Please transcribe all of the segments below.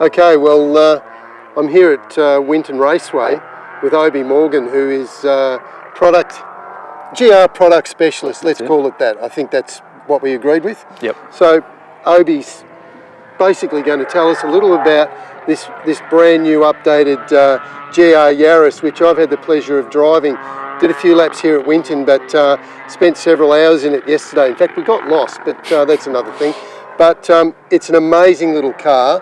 Okay, well, I'm here at Winton Raceway with Obi Morgan, who is GR product specialist, let's call it that. I think that's what we agreed with. Yep. So Obi's basically going to tell us a little about this brand new updated GR Yaris, which I've had the pleasure of driving. Did a few laps here at Winton, but spent several hours in it yesterday. In fact, we got lost, but that's another thing. But it's an amazing little car.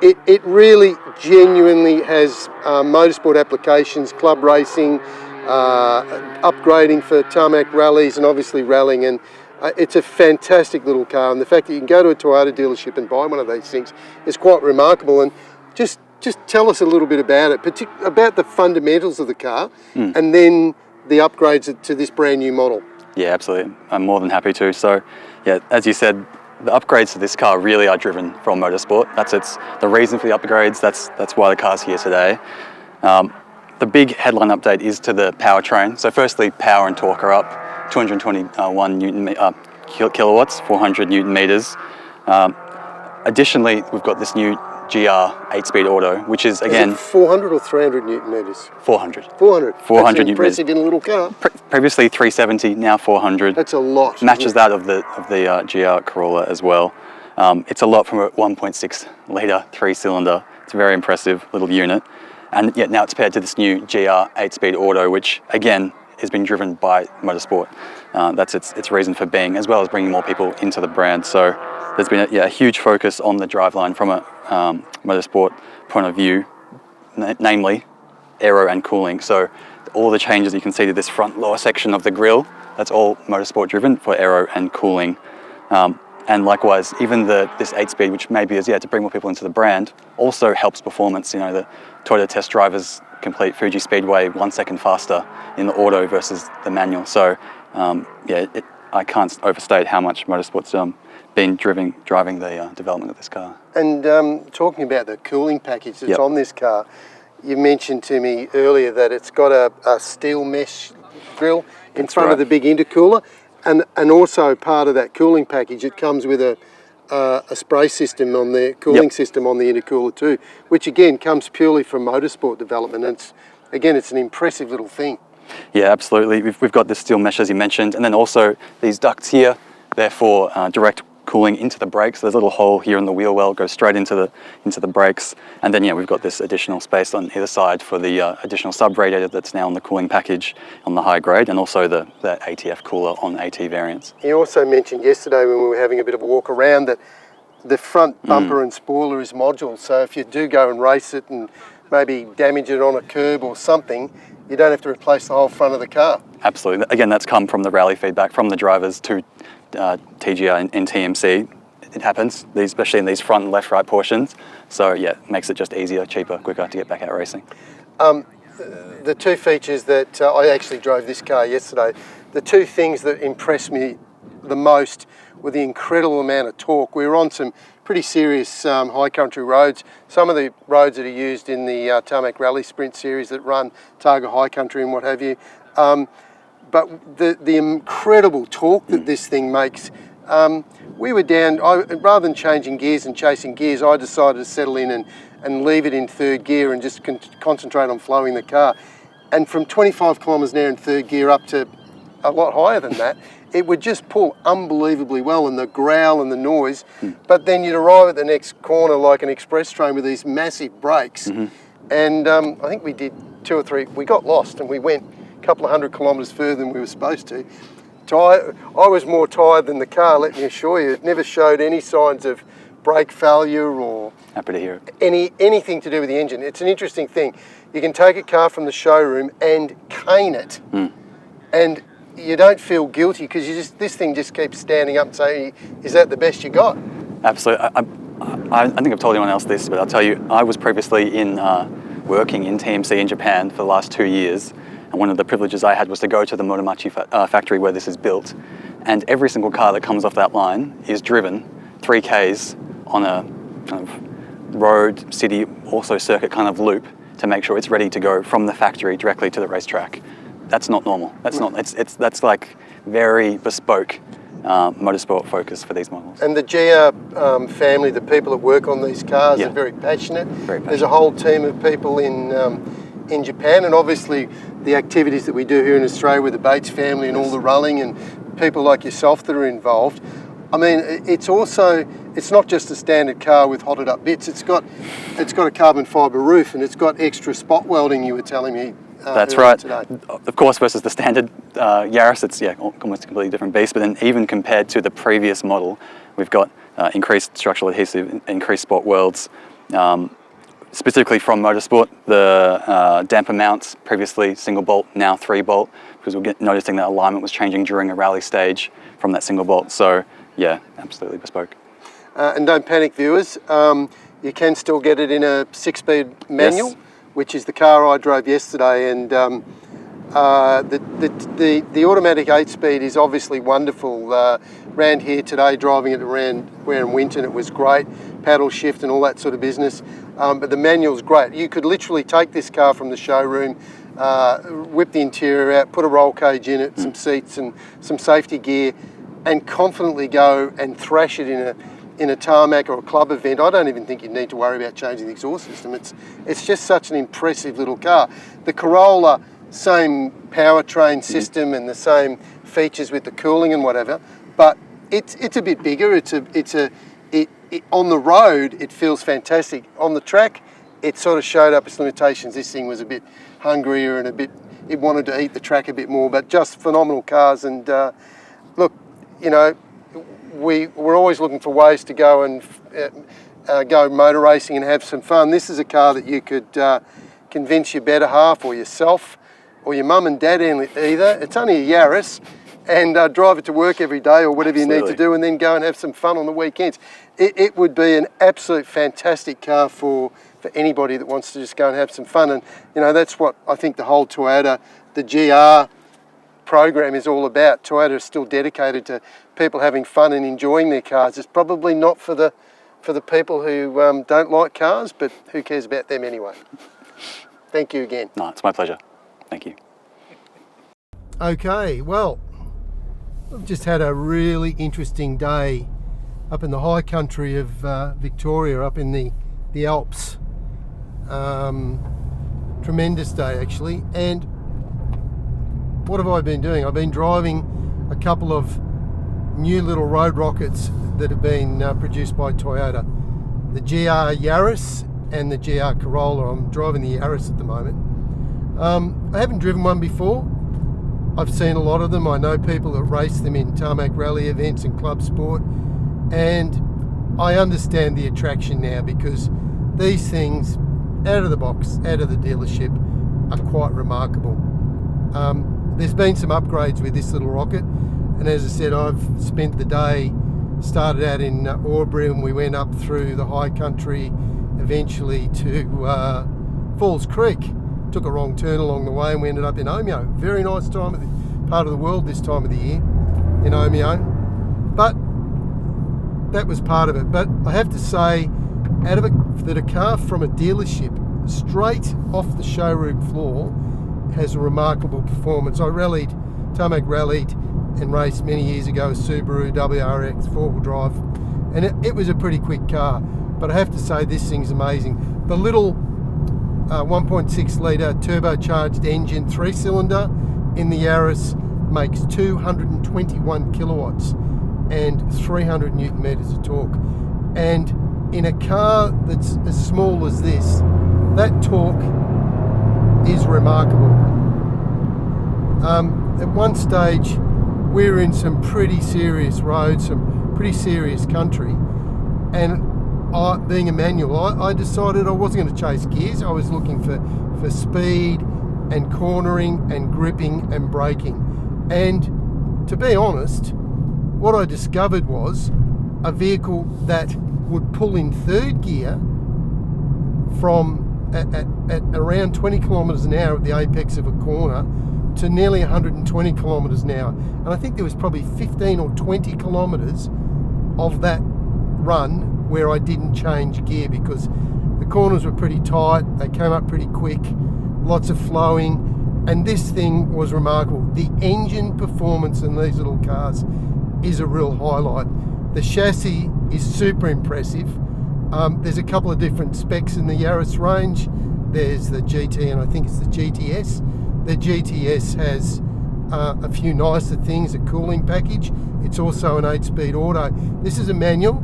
It really genuinely has motorsport applications, club racing, upgrading for tarmac rallies and obviously rallying, and it's a fantastic little car, and the fact that you can go to a Toyota dealership and buy one of these things is quite remarkable. And just tell us a little bit about it, about the fundamentals of the car and then the upgrades to this brand new model. Yeah, absolutely. I'm more than happy to. So, yeah, as you said, the upgrades to this car really are driven from motorsport. That's the reason for the upgrades. That's why the car's here today. The big headline update is to the powertrain. So firstly, power and torque are up, 221 kilowatts, 400 Newton meters. Additionally, we've got this new GR 8-speed auto, which is again... Is it 400 or 300 Newton meters? 400. 400. 400 That's impressive in a little car. Previously 370, now 400. That's a lot. Matches that of the GR Corolla as well. It's a lot from a 1.6 litre 3-cylinder. It's a very impressive little unit. And yet now it's paired to this new GR 8-speed auto, which again has been driven by motorsport. That's its reason for being, as well as bringing more people into the brand. So there's been a huge focus on the driveline from a motorsport point of view, namely aero and cooling. So all the changes you can see to this front lower section of the grille, that's all motorsport driven for aero and cooling. And likewise, even this 8-speed, which maybe is to bring more people into the brand, also helps performance. You know, the Toyota test drivers complete Fuji Speedway 1 second faster in the auto versus the manual. So I can't overstate how much motorsport's been driving the development of this car. And talking about the cooling package that's on this car, you mentioned to me earlier that it's got a steel mesh grille in front of the big intercooler. And also part of that cooling package, it comes with a spray system on the cooling system on the intercooler too, which again comes purely from motorsport development. And it's an impressive little thing. Yeah, absolutely. We've got this steel mesh, as you mentioned, and then also these ducts here, they're for direct cooling into the brakes. There's a little hole here in the wheel well, goes straight into the brakes. And then we've got this additional space on either side for the additional sub-radiator that's now on the cooling package on the high grade, and also the ATF cooler on AT variants. You also mentioned yesterday when we were having a bit of a walk around that the front bumper and spoiler is modular, so if you do go and race it and maybe damage it on a curb or something, you don't have to replace the whole front of the car. Absolutely. Again, that's come from the rally feedback from the drivers to TGR and TMC. It happens, especially in these front and left-right portions. So it makes it just easier, cheaper, quicker to get back out racing. The two features that I actually drove this car yesterday, the two things that impressed me the most were the incredible amount of torque. We were on some pretty serious high country roads, some of the roads that are used in the Tarmac Rally Sprint series that run Targa High Country and what have you. But the incredible torque that this thing makes, we were down, rather than changing gears and chasing gears, I decided to settle in and leave it in third gear and just concentrate on flowing the car. And from 25 kilometres an hour in third gear up to a lot higher than that, it would just pull unbelievably well, and the growl and the noise. But then you'd arrive at the next corner like an express train with these massive brakes. And I think we did 2 or 3, we got lost and we went a couple of 100 kilometres further than we were supposed to. I was more tired than the car, let me assure you. It never showed any signs of brake failure or happy to hear it. Anything to do with the engine. It's an interesting thing. You can take a car from the showroom and cane it, and you don't feel guilty because this thing just keeps standing up and saying, "Is that the best you got?" Absolutely. I think I've told anyone else this, but I'll tell you, I was previously working in TMC in Japan for the last 2 years. And one of the privileges I had was to go to the Motomachi factory where this is built. And every single car that comes off that line is driven 3Ks on a kind of road, city, also circuit kind of loop to make sure it's ready to go from the factory directly to the racetrack. That's not normal. That's like very bespoke motorsport focus for these models. And the GR family, the people that work on these cars, Yeah. are very passionate. Very passionate. There's a whole team of people in Japan, and obviously the activities that we do here in Australia with the Bates family and all the rallying and people like yourself that are involved. I mean, it's not just a standard car with hotted up bits. It's got a carbon fibre roof, and it's got extra spot welding, you were telling me. That's right. Today. Of course, versus the standard Yaris, it's almost a completely different beast. But then, even compared to the previous model, we've got increased structural adhesive, increased spot welds. Specifically from Motorsport, the damper mounts, previously single bolt, now 3-bolt, because we're noticing that alignment was changing during a rally stage from that single bolt. So yeah, absolutely bespoke. And don't panic, viewers. You can still get it in a 6-speed manual. Yes. Which is the car I drove yesterday, and the automatic 8-speed is obviously wonderful. Ran here today, driving it around where in Winton, it was great, paddle shift and all that sort of business. But the manual's great. You could literally take this car from the showroom, whip the interior out, put a roll cage in it, some seats and some safety gear, and confidently go and thrash it in a tarmac or a club event. I don't even think you need to worry about changing the exhaust system. It's just such an impressive little car. The Corolla, same powertrain system and the same features with the cooling and whatever, but it's a bit bigger. On the road, it feels fantastic. On the track, it sort of showed up its limitations. This thing was a bit hungrier and it wanted to eat the track a bit more, but just phenomenal cars. And look, you know, we're always looking for ways to go and go motor racing and have some fun. This is a car that you could convince your better half or yourself or your mum and dad either. It's only a Yaris, and drive it to work every day or whatever Absolutely. you need to do, and then go and have some fun on the weekends. It would be an absolute fantastic car for anybody that wants to just go and have some fun. And you know, that's what I think the whole Toyota, the GR program is all about. Toyota is still dedicated to people having fun and enjoying their cars. It's probably not for the people who don't like cars, but who cares about them anyway. Thank you again. No, it's my pleasure. Thank you. Okay, well, I've just had a really interesting day up in the high country of Victoria, up in the Alps. Tremendous day actually. And what have I been doing? I've been driving a couple of new little road rockets that have been produced by Toyota. The GR Yaris and the GR Corolla. I'm driving the Yaris at the moment. I haven't driven one before. I've seen a lot of them. I know people that race them in tarmac rally events and club sport, and I understand the attraction now because these things, out of the box, out of the dealership, are quite remarkable. There's been some upgrades with this little rocket, and as I said, I've spent the day, started out in Aubrey, and we went up through the high country, eventually to Falls Creek. Took a wrong turn along the way and we ended up in Omeo. Very nice part of the world this time of the year in Omeo. But that was part of it. But I have to say, that a car from a dealership straight off the showroom floor has a remarkable performance. I tarmac rallied and raced many years ago a Subaru WRX 4-wheel drive, and it was a pretty quick car. But I have to say, this thing's amazing. The little 1.6 litre turbocharged engine, 3-cylinder in the Yaris, makes 221 kilowatts and 300 newton meters of torque. And in a car that's as small as this, that torque is remarkable. At one stage, we were in some pretty serious roads, some pretty serious country, and being a manual, I decided I wasn't going to chase gears. I was looking for speed and cornering and gripping and braking. And to be honest, what I discovered was a vehicle that would pull in third gear from at around 20 kilometres an hour at the apex of a corner to nearly 120 kilometres an hour. And I think there was probably 15 or 20 kilometres of that run where I didn't change gear because the corners were pretty tight, they came up pretty quick, lots of flowing, and this thing was remarkable. The engine performance in these little cars is a real highlight. The chassis is super impressive. There's a couple of different specs in the Yaris range. There's the GT and I think it's the GTS. The GTS has a few nicer things, a cooling package. It's also an 8-speed auto. This is a manual.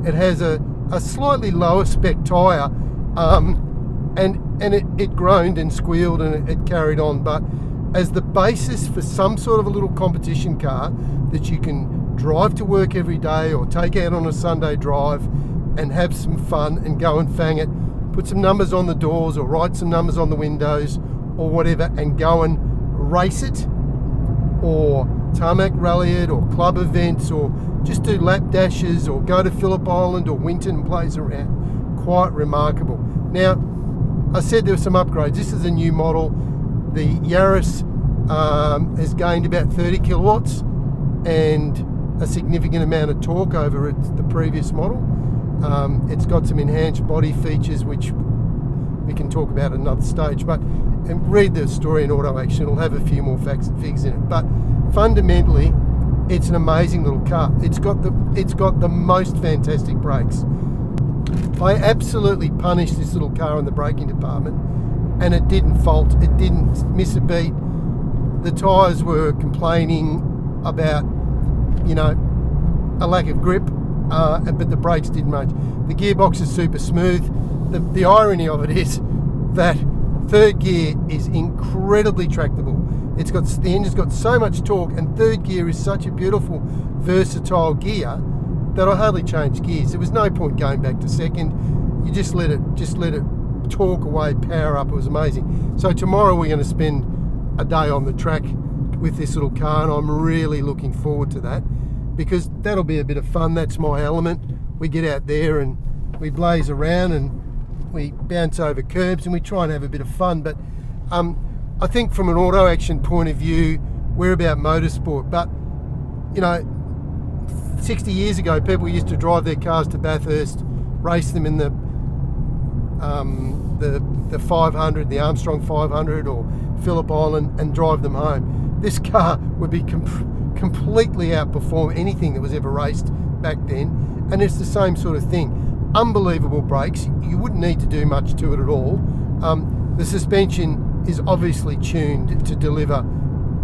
It has a slightly lower spec tyre, and it groaned and squealed and it carried on. But as the basis for some sort of a little competition car that you can drive to work every day or take out on a Sunday drive and have some fun and go and fang it, put some numbers on the doors or write some numbers on the windows or whatever and go and race it, or tarmac rally it, or club events, or just do lap dashes, or go to Phillip Island or Winton and plays around. Quite remarkable. Now, I said there were some upgrades. This is a new model. The Yaris has gained about 30 kilowatts and a significant amount of torque over the previous model. It's got some enhanced body features which we can talk about at another stage, but and read the story in Auto Action. It'll have a few more facts and figures in it, but fundamentally it's an amazing little car. It's got the most fantastic brakes. I absolutely punished this little car in the braking department, and it didn't fault, it didn't miss a beat. The tyres were complaining about, a lack of grip, but the brakes did much. The gearbox is super smooth. The irony of it is that third gear is incredibly tractable. The engine's got so much torque, and third gear is such a beautiful, versatile gear that I hardly changed gears. There was no point going back to second. You just let it torque away, power up. It was amazing. So tomorrow we're going to spend a day on the track with this little car, and I'm really looking forward to that because that'll be a bit of fun. That's my element. We get out there and we blaze around and we bounce over curbs and we try and have a bit of fun. But I think from an Auto Action point of view, we're about motorsport. But 60 years ago, people used to drive their cars to Bathurst, race them in the 500, the Armstrong 500 or Phillip Island, and drive them home. This car would be completely outperform anything that was ever raced back then, and it's the same sort of thing. Unbelievable brakes. You wouldn't need to do much to it at all. The suspension is obviously tuned to deliver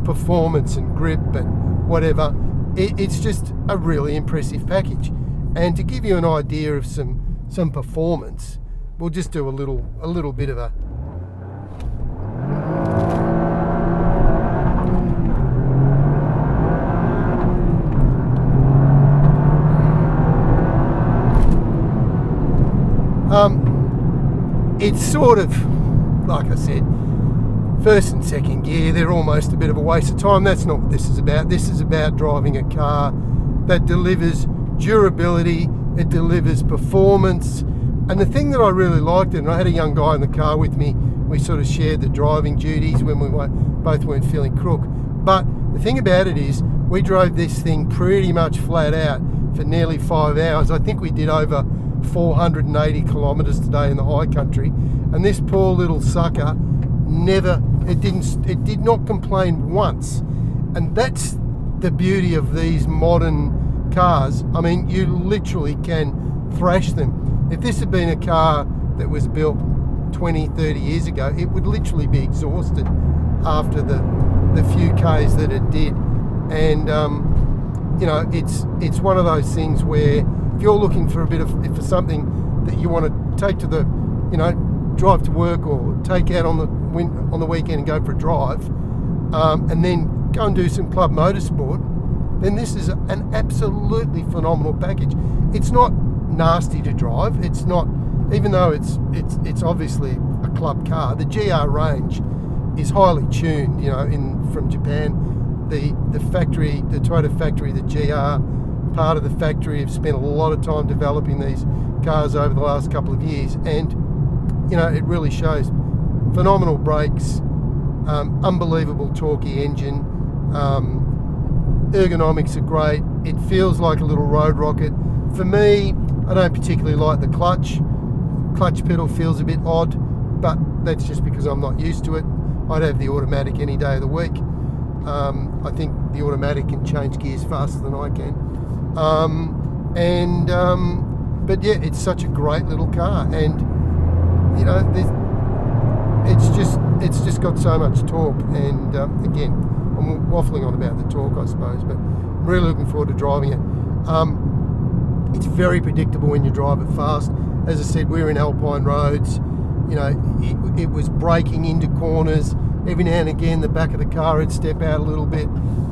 performance and grip and whatever. It's just a really impressive package. And to give you an idea of some performance, we'll just do a little bit of a it's sort of, like I said, first and second gear, they're almost a bit of a waste of time. That's not what this is about. This is about driving a car that delivers durability, it delivers performance. And the thing that I really liked, and I had a young guy in the car with me, we sort of shared the driving duties when we both weren't feeling crook. But the thing about it is, we drove this thing pretty much flat out for nearly 5 hours. I think we did over 480 kilometres today in the high country, and this poor little sucker did not complain once. And that's the beauty of these modern cars. I mean, you literally can thrash them. If this had been a car that was built 20, 30 years ago, it would literally be exhausted after the few Ks that it did. And it's one of those things where if you're looking for for something that you want to take to the, drive to work or take out on the weekend and go for a drive, and then go and do some club motorsport, then this is an absolutely phenomenal package. It's not nasty to drive. It's not, even though it's obviously a club car. The GR range is highly tuned, from Japan. The factory, the Toyota factory, the GR part of the factory have spent a lot of time developing these cars over the last couple of years, and it really shows. Phenomenal brakes, unbelievable torquey engine, ergonomics are great. It feels like a little road rocket. For me, I don't particularly like the clutch pedal, feels a bit odd, but that's just because I'm not used to it. I'd have the automatic any day of the week. I think the automatic can change gears faster than I can. But yeah, it's such a great little car, and you know, it's just got so much torque. And again, I'm waffling on about the torque, I suppose, but I'm really looking forward to driving it. It's very predictable when you drive it fast. As I said, we're in alpine roads. You know, it was braking into corners. Every now and again, the back of the car would step out a little bit,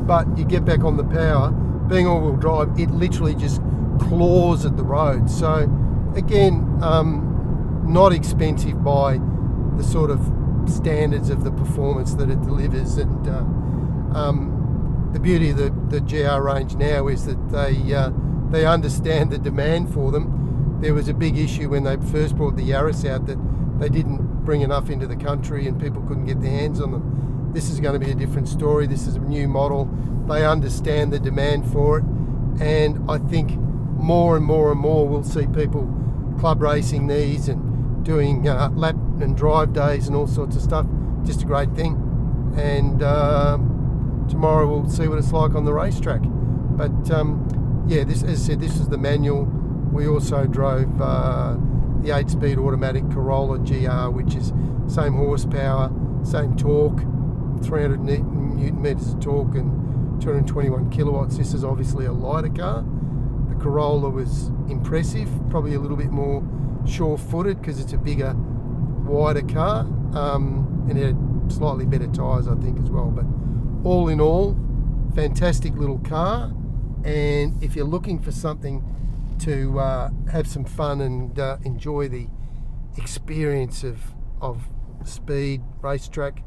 but you get back on the power. Being all-wheel drive, it literally just claws at the road. So again, not expensive by the sort of standards of the performance that it delivers. And the beauty of the GR range now is that they understand the demand for them. There was a big issue when they first brought the Yaris out that they didn't bring enough into the country and people couldn't get their hands on them. This is going to be a different story. This is a new model. They understand the demand for it, and I think more and more and more we'll see people club racing these and doing lap and drive days and all sorts of stuff. Just a great thing. And tomorrow we'll see what it's like on the racetrack. But yeah, this, as I said, this is the manual. We also drove the 8-speed automatic Corolla GR, which is same horsepower, same torque, 300 newton meters of torque and 221 kilowatts. This is obviously a lighter car. The Corolla was impressive, probably a little bit more sure-footed because it's a bigger, wider car, and it had slightly better tyres, I think, as well. But all in all, fantastic little car. And if you're looking for something to have some fun and enjoy the experience of speed, racetrack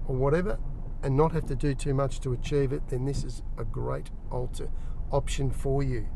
or whatever, and not have to do too much to achieve it, then this is a great option for you.